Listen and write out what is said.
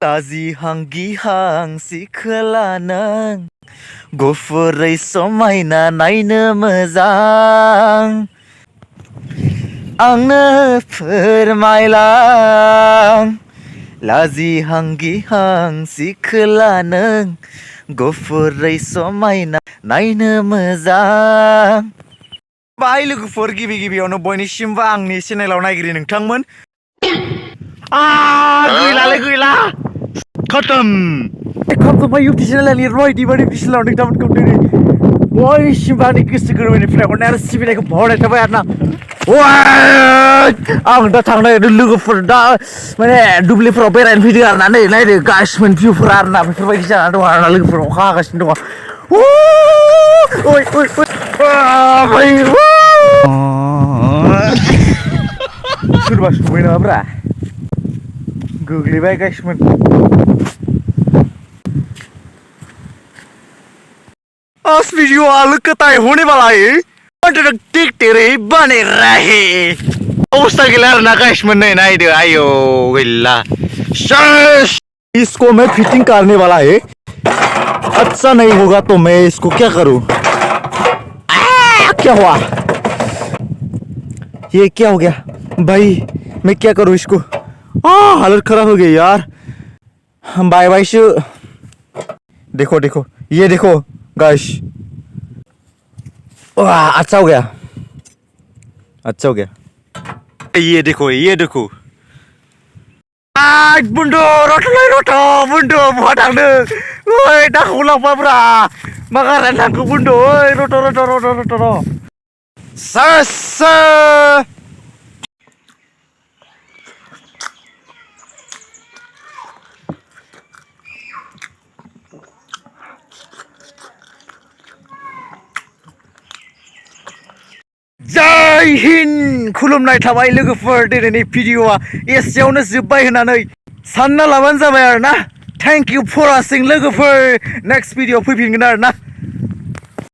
लाजिहां गिहां सिखोला नों गुफुरै समायना नायनो मोजां आंनो फोरमायलां लाजिहां गिहां सिखोला नों गुफुरै समायना नायनो मोजां बाय लोगोफोर गिबियावनो बयनिसिमबो आंनि चेनेलाव नायगिरि नोंथांमोन गैला खतम my YouTube channel and right even if you learn it down completely boy Shivani किस गोरबोनिफ्राय हरनाय आरो सिबिनायखौ बावनाय थाबाय आरोना आं दा थांनाय लोगोफोर दा माने दुब्लिफोराव बेरायनो फैदों आरोना नै नायदो गासिमोन भिउफोरा आरोना बेफोरबायदि जानानै दं आरोना लोगोफोर अखा हागासिनो दङ सोरबा सबाय नामाब्रा गोग्लैबाय गासिमोन आज वीडियो आलू कताई होने वाला है टिक तेरे बने रहे अवस्था गैला ना गाइसमोन नै नायदो आयो गैला इसको मैं फिटिंग करने वाला है अच्छा नहीं होगा तो मैं इसको क्या करूं क्या हुआ ये क्या हो गया भाई मैं क्या करूं इसको हालत खराब हो गई यार बाय बाय शू देखो ये देखो गाइस वाह अच्छा हो गया ये देखो बुंदो रोटो बुंदो बहा थांदों ओइ दाखौ लांफाब्रा मा गारनानै थांखो बुंदो ओइ रोटो जय हिन्द खुलुमनाय थाबाय लोगोफोर दिनैनि भिडिअआ एसेयावनो जोब्बाय होननानै सानना लाबानो जाबाय आरोना थेंक इउ फर वाचिं लोगोफोर नेक्स्ट भिडिअ फैफिनगोन आरोना